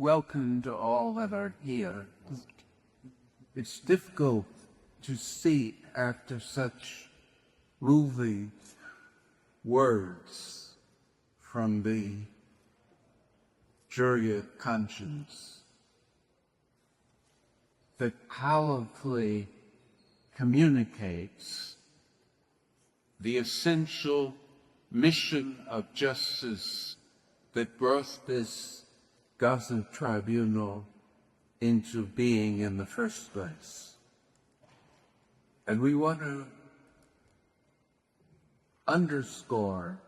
welcome to all that are here. It's difficult to see after such moving words from the jury of conscience that powerfully communicates the essential mission of justice that brought this Gaza Tribunal into being in the first place. And we want to underscore,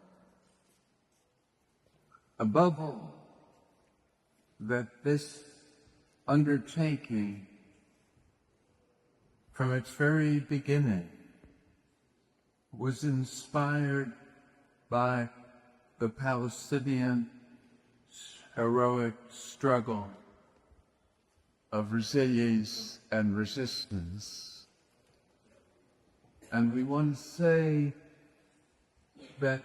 above all, that this undertaking, from its very beginning, was inspired by the Palestinian heroic struggle of resilience and resistance. And we want to say that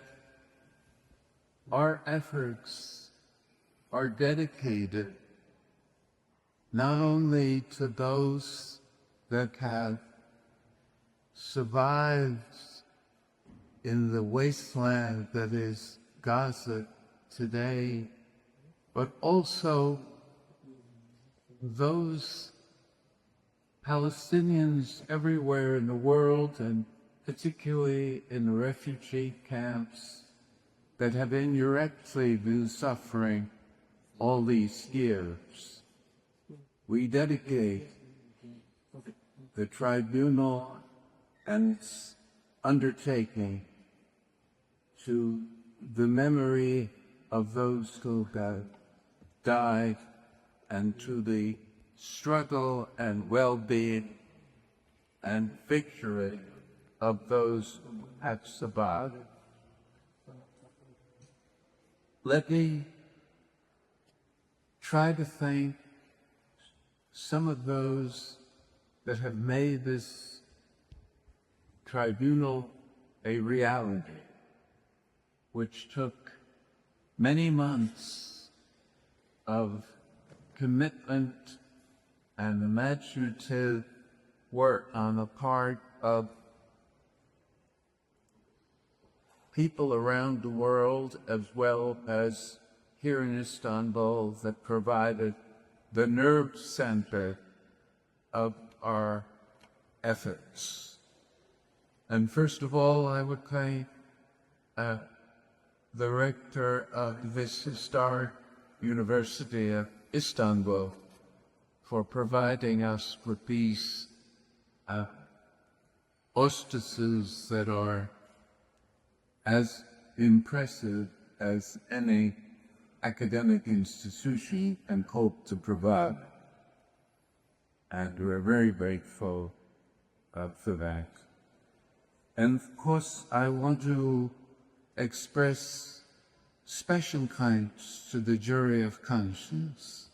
our efforts are dedicated not only to those that have survived in the wasteland that is Gaza today, but also those Palestinians everywhere in the world, and particularly in the refugee camps, that have indirectly been suffering all these years. We dedicate the tribunal and its undertaking to the memory of those who have died and to the struggle and well-being and victory of those who have survived. Let me try to thank some of those that have made this tribunal a reality, which took many months of commitment and imaginative work on the part of people around the world, as well as here in Istanbul, that provided the nerve center of our efforts. And first of all, I would thank the rector of this historic University of Istanbul for providing us with these auspices that are as impressive as any academic institution can hope to provide. And we're very grateful for that. And of course, I want to express special thanks to the jury of conscience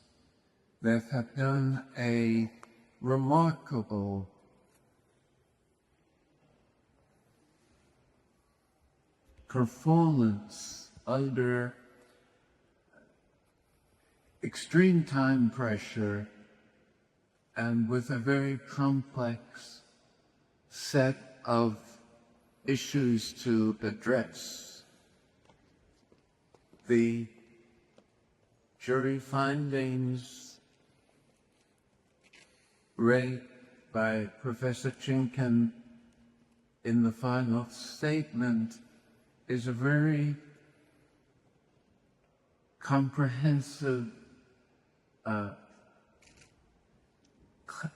that have done a remarkable performance under extreme time pressure and with a very complex set of issues to address. The jury findings read by Professor Chinkin in the final statement is a very comprehensive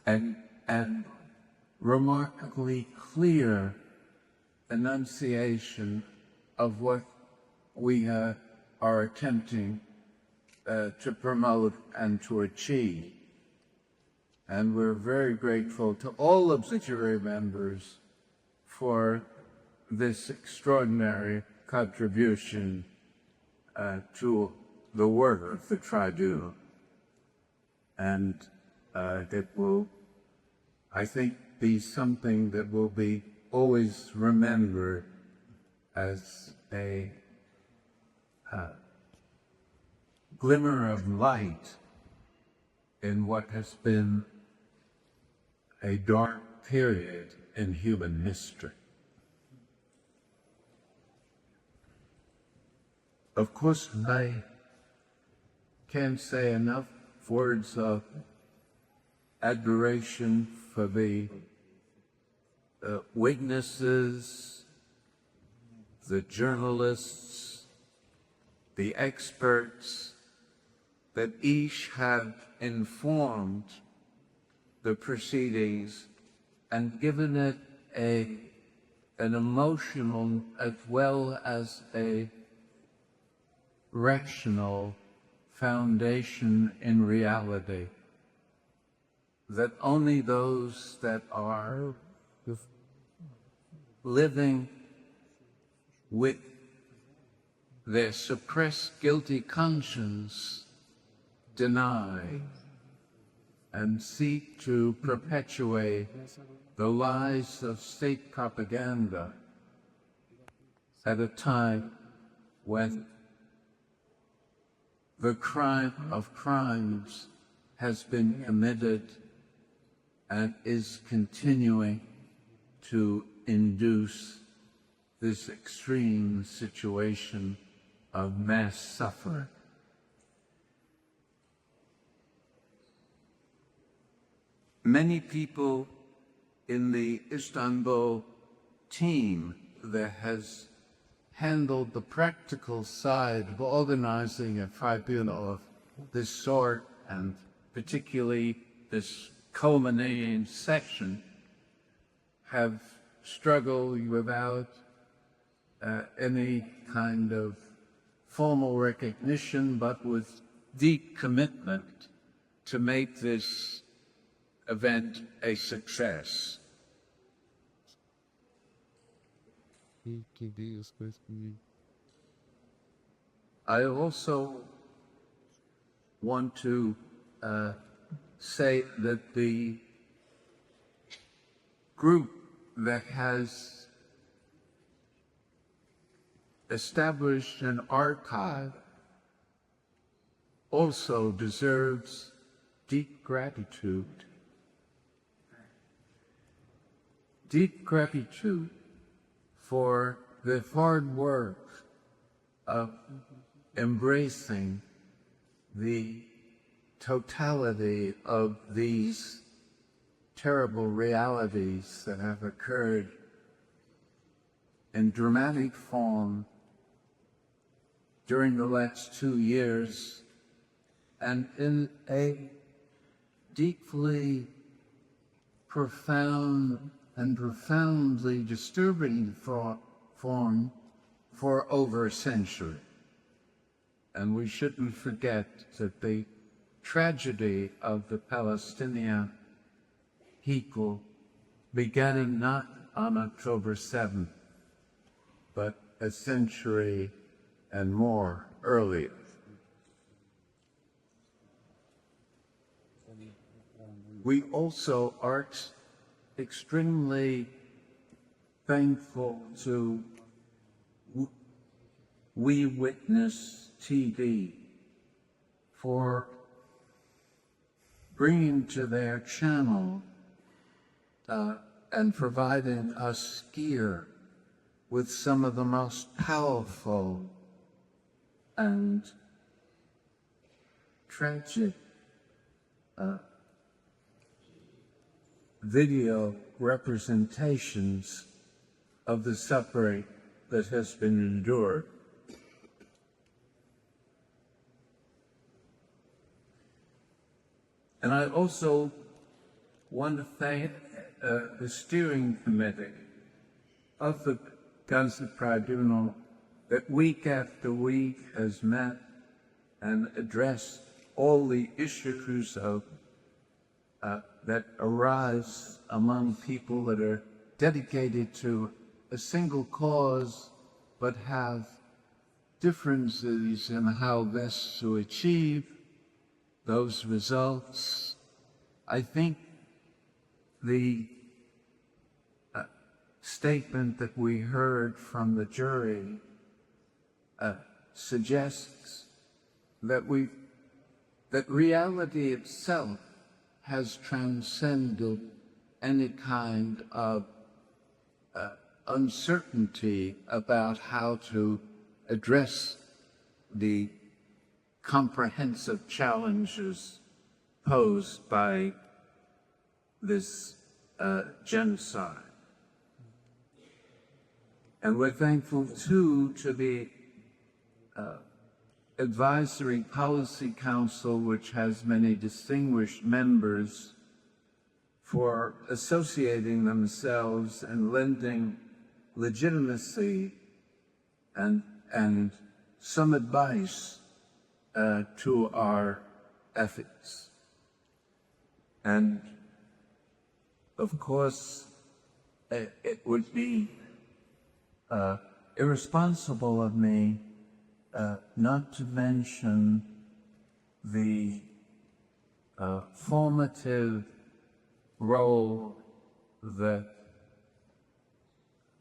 and remarkably clear enunciation of what we are attempting to promote and to achieve. And we're very grateful to all of the jury members for this extraordinary contribution to the work of the tribunal. And it will, I think, be something that will be always remembered as a glimmer of light in what has been a dark period in human history. Of course, I can't say enough words of admiration for the witnesses, the journalists, the experts that each have informed the proceedings and given it an emotional as well as a rational foundation in reality that only those that are living with their suppressed guilty conscience deny and seek to perpetuate the lies of state propaganda at a time when the crime of crimes has been committed and is continuing to induce this extreme situation of mass suffering. Many people in the Istanbul team that has handled the practical side of organizing a tribunal of this sort, and particularly this culminating section, have struggled without any kind of formal recognition, but with deep commitment to make this event a success. I also want to say that the group that has established an archive also deserves deep gratitude. Deep gratitude for the hard work of embracing the totality of these terrible realities that have occurred in dramatic form during the last 2 years, and in a deeply profound and profoundly disturbing form for over a century. And we shouldn't forget that the tragedy of the Palestinian people beginning not on October 7th, but a century and more earlier. We also are extremely thankful to We Witness TV for bringing to their channel and providing us here with some of the most powerful and tragic video representations of the suffering that has been endured. And I also want to thank the steering committee of the Gaza Tribunal that week after week has met and addressed all the issues of that arise among people that are dedicated to a single cause, but have differences in how best to achieve those results. I think the statement that we heard from the jury suggests that we've that reality itself has transcended any kind of uncertainty about how to address the comprehensive challenges posed by this genocide. And we're thankful, too, to the Advisory Policy Council, which has many distinguished members, for associating themselves and lending legitimacy and some advice to our ethics. And of course, it would be irresponsible of me not to mention the formative role that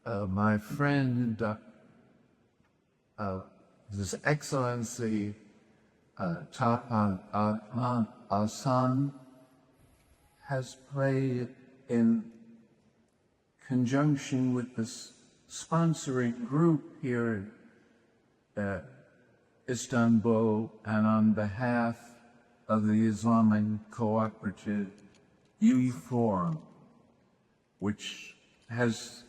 my friend, His Excellency Hassan, has played in conjunction with this sponsoring group here at Istanbul and on behalf of the Islamic Cooperative Youth Forum, which has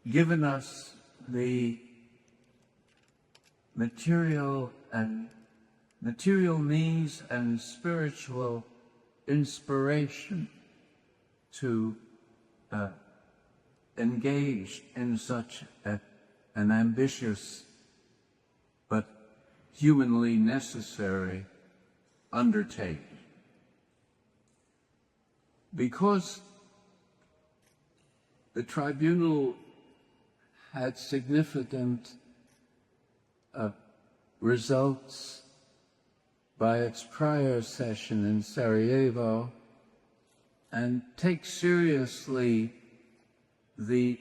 given us the material means and spiritual inspiration to engage in such an ambitious but humanly necessary undertaking. Because the tribunal had significant results by its prior session in Sarajevo and takes seriously the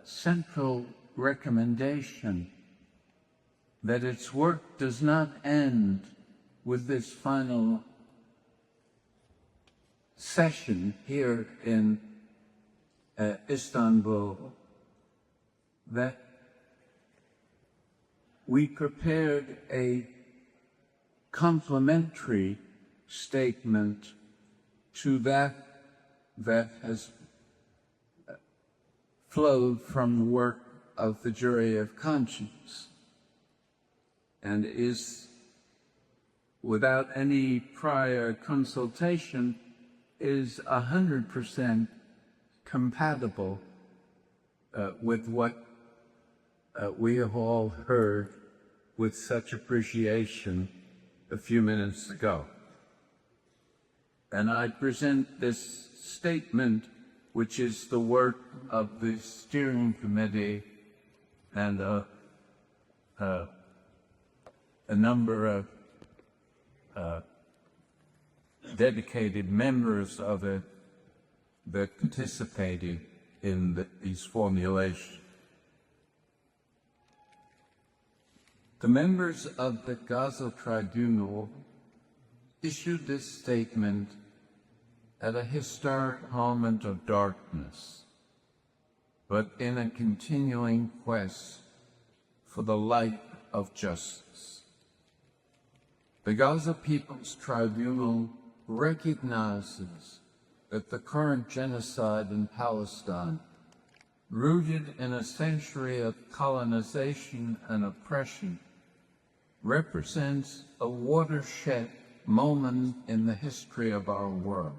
central recommendation that its work does not end with this final session here in Istanbul, that we prepared a complementary statement to that has flowed from the work of the jury of conscience and is, without any prior consultation, is 100% compatible with what we have all heard with such appreciation a few minutes ago. And I present this statement, which is the work of the steering committee and a number of dedicated members of it that participated in these formulations. The members of the Gaza Tribunal issued this statement at a historic moment of darkness, but in a continuing quest for the light of justice. The Gaza People's Tribunal recognizes that the current genocide in Palestine, rooted in a century of colonization and oppression, represents a watershed moment in the history of our world.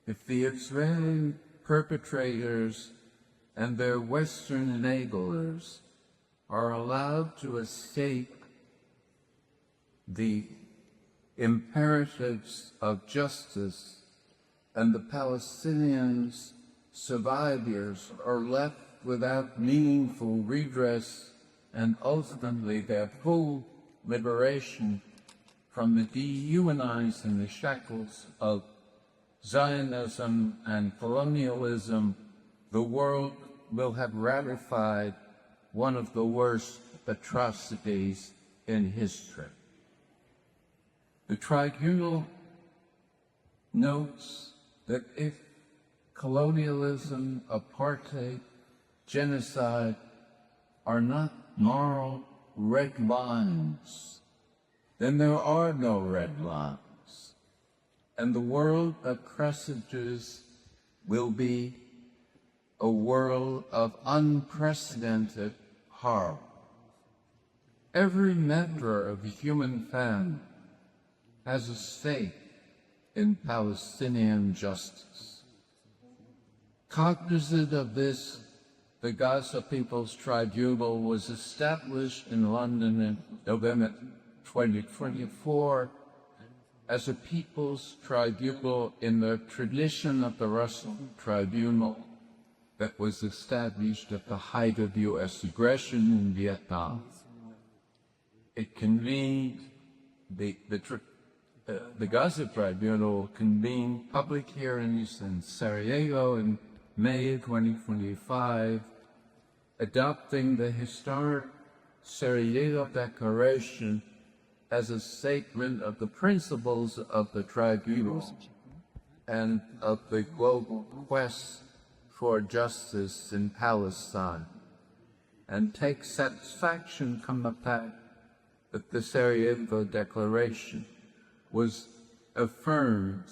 If the Israeli perpetrators and their Western enablers are allowed to escape the imperatives of justice, and the Palestinians survivors are left without meaningful redress and ultimately their full liberation from the dehumanizing the shackles of Zionism and colonialism, the world will have ratified one of the worst atrocities in history. The tribunal notes that if colonialism, apartheid, genocide are not moral red lines, then there are no red lines, and the world that presages will be a world of unprecedented horror. Every member of the human family has a stake in Palestinian justice. Cognizant of this, the Gaza People's Tribunal was established in London in November 2024 as a people's tribunal in the tradition of the Russell Tribunal that was established at the height of U.S. aggression in Vietnam. It convened, the Gaza Tribunal convened public hearings in Sarajevo in May 2025, adopting the historic Sarajevo Declaration as a statement of the principles of the tribunal and of the global quest for justice in Palestine, and take satisfaction from the fact that the Sarajevo Declaration was affirmed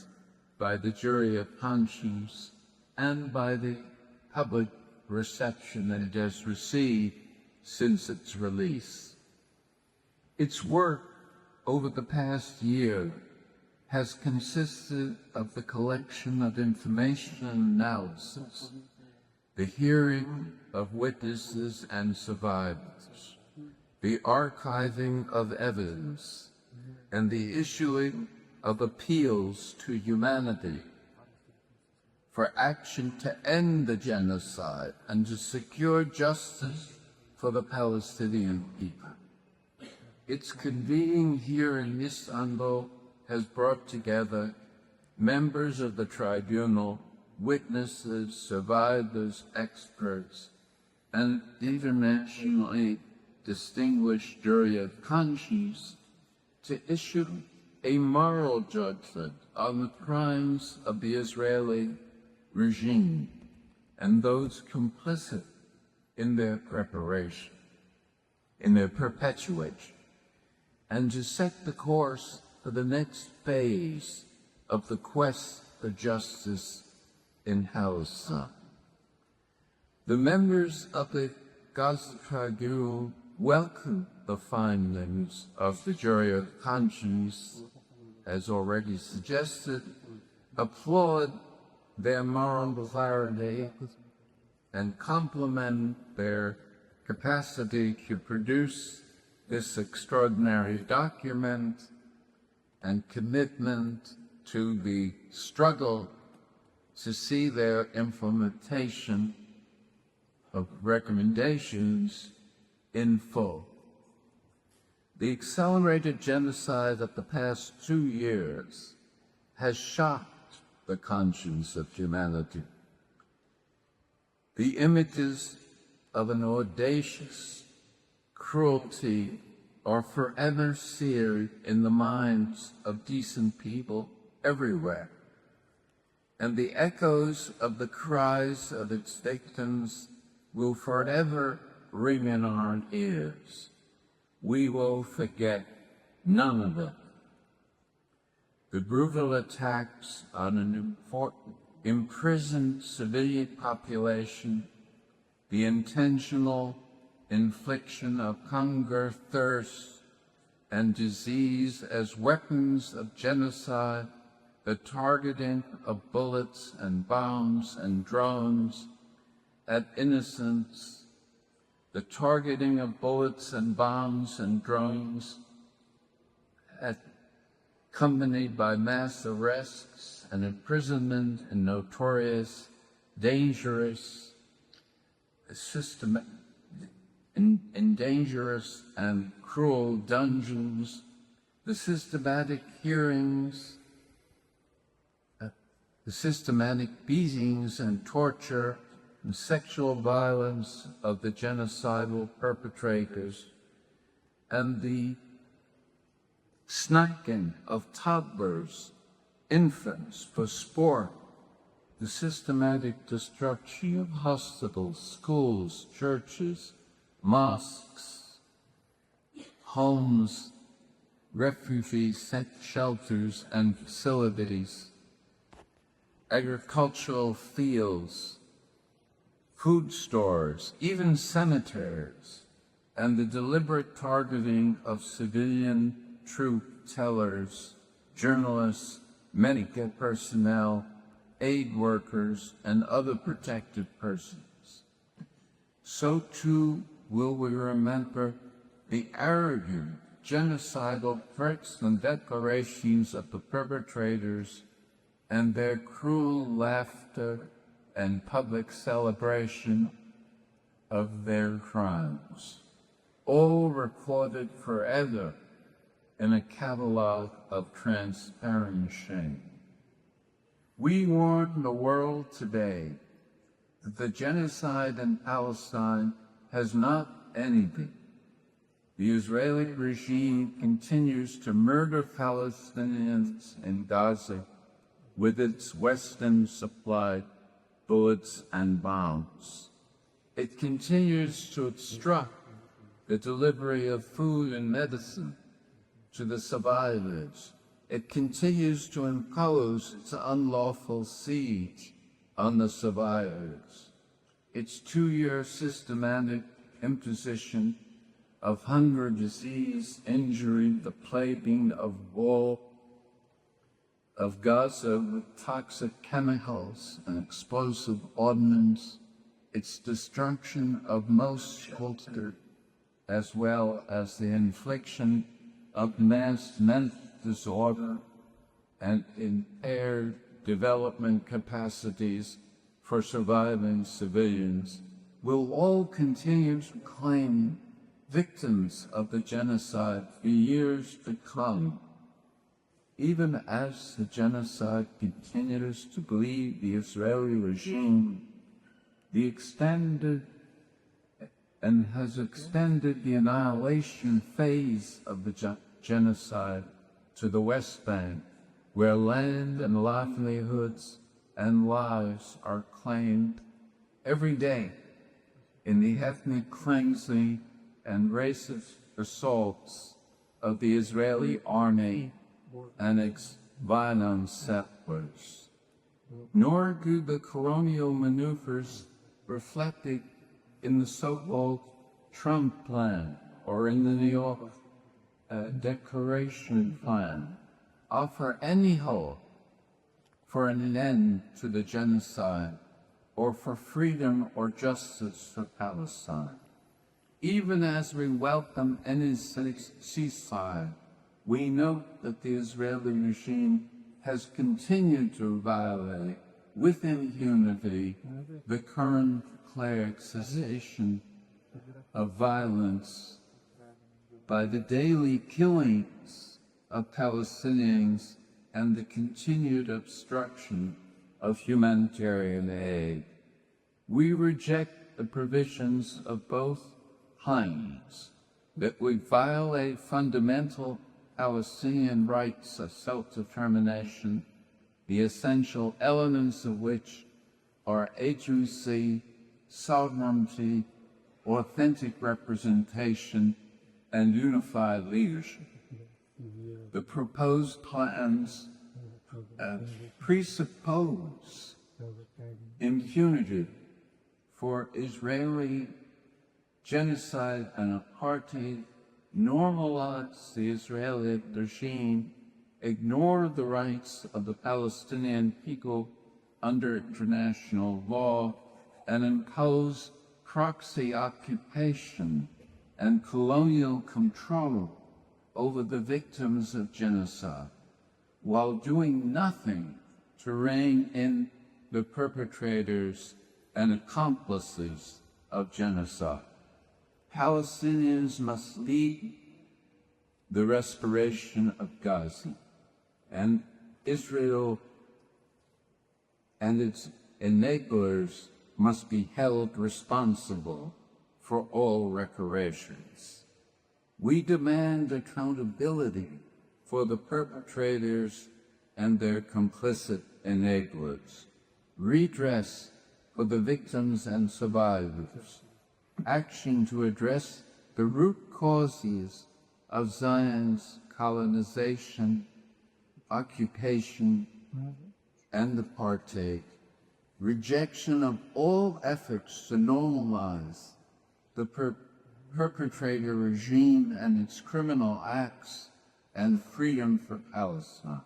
by the jury of conscience and by the public reception that it has received since its release. Its work over the past year has consisted of the collection of information and analysis, the hearing of witnesses and survivors, the archiving of evidence, and the issuing of appeals to humanity for action to end the genocide and to secure justice for the Palestinian people. Its convening here in Istanbul has brought together members of the tribunal, witnesses, survivors, experts, and internationally distinguished jury of conscience to issue a moral judgment on the crimes of the Israeli regime and those complicit in their preparation, in their perpetuation, and to set the course for the next phase of the quest for justice in Palestine. The members of the Gaza Tribunal welcome the findings of the jury of conscience, as already suggested, applaud their moral clarity, and compliment their capacity to produce this extraordinary document and commitment to the struggle to see their implementation of recommendations in full. The accelerated genocide of the past 2 years has shocked the conscience of humanity. The images of an audacious cruelty are forever seared in the minds of decent people everywhere, and the echoes of the cries of its victims will forever ring in our ears. We will forget none of it. The brutal attacks on an imprisoned civilian population, the intentional infliction of hunger, thirst, and disease as weapons of genocide, the targeting of bullets and bombs and drones at innocents, the targeting of bullets and bombs and drones accompanied by mass arrests and imprisonment in notorious, dangerous, in dangerous and cruel dungeons, the systematic hearings, the systematic beatings and torture and sexual violence of the genocidal perpetrators, and the snacking of toddlers, infants for sport, the systematic destruction of hospitals, schools, churches, mosques, homes, refugee shelters and facilities, agricultural fields, food stores, even cemeteries, and the deliberate targeting of civilian truth tellers, journalists, medical personnel, aid workers, and other protected persons. So too will we remember the arrogant, genocidal threats and declarations of the perpetrators and their cruel laughter and public celebration of their crimes, all recorded forever in a catalog of transparent shame. We warn the world today that the genocide in Palestine has not ended. The Israeli regime continues to murder Palestinians in Gaza with its Western-supplied bullets and bombs. It continues to obstruct the delivery of food and medicine to the survivors. It continues to impose its unlawful siege on the survivors. Its 2-year systematic imposition of hunger, disease, injury, the plaguing of war of Gaza with toxic chemicals and explosive ordnance, its destruction of most shelter, as well as the infliction of mass mental disorder and impaired development capacities for surviving civilians, will all continue to claim victims of the genocide for years to come, even as the genocide continues to bleed the Israeli regime, has extended the annihilation phase of the genocide to the West Bank, where land and livelihoods and lives are claimed every day in the ethnic cleansing and racist assaults of the Israeli army and its violent settlers. Nor do the colonial maneuvers reflected in the so-called Trump plan or in the New York Declaration plan offer any hope for an end to the genocide or for freedom or justice for Palestine. Even as we welcome any ceasefire, we note that the Israeli regime has continued to violate with impunity the current declared cessation of violence by the daily killings of Palestinians and the continued obstruction of humanitarian aid. We reject the provisions of both kinds that would violate fundamental Palestinian rights of self-determination, the essential elements of which are agency, sovereignty, authentic representation, and unified leadership. The proposed plans presuppose impunity for Israeli genocide and apartheid, normalize the Israeli regime, ignore the rights of the Palestinian people under international law, and impose proxy occupation and colonial control over the victims of genocide, while doing nothing to rein in the perpetrators and accomplices of genocide. Palestinians must lead the restoration of Gaza, and Israel and its enablers must be held responsible for all reparations. We demand accountability for the perpetrators and their complicit enablers, redress for the victims and survivors, action to address the root causes of Zion's colonization, occupation, and apartheid, rejection of all efforts to normalize the perpetrator regime and its criminal acts, and freedom for Palestine.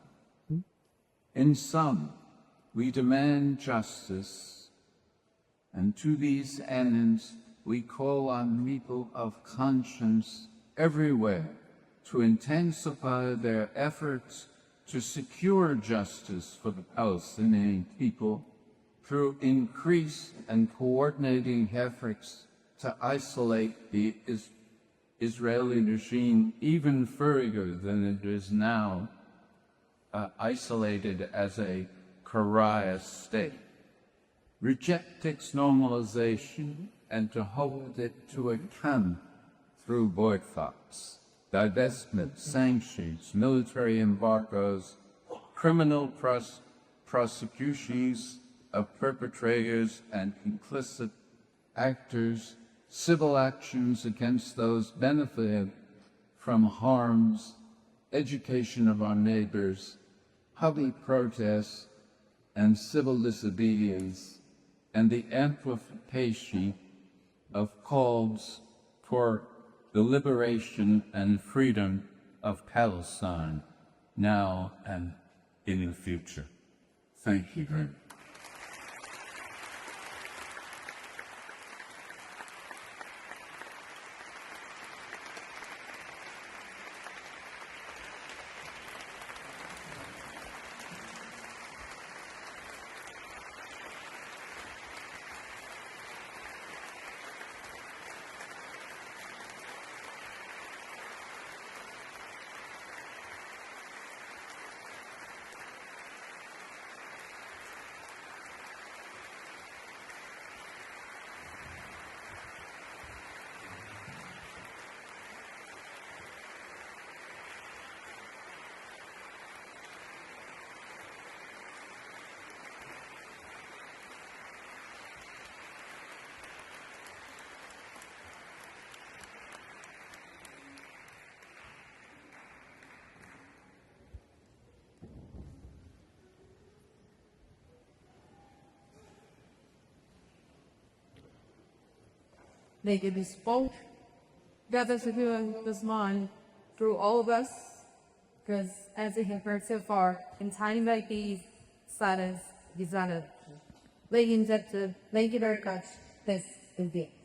In sum, we demand justice, and to these ends we call on people of conscience everywhere to intensify their efforts to secure justice for the Palestinian people through increased and coordinating efforts to isolate the Israeli regime even further than it is now isolated as a pariah state, reject its normalization, and to hold it to account through boycotts, divestment, sanctions, military embargoes, criminal prosecutions of perpetrators and complicit actors, civil actions against those benefited from harms, education of our neighbors, public protests, and civil disobedience, and the amplification of calls for the liberation and freedom of Palestine, now and in the future. Thank you very much. They give us both Gaza Tribunal this morning through all of us, because as we have heard so far, in times like these, silence is not a. Ladies and gentlemen, thank you very much. This is it.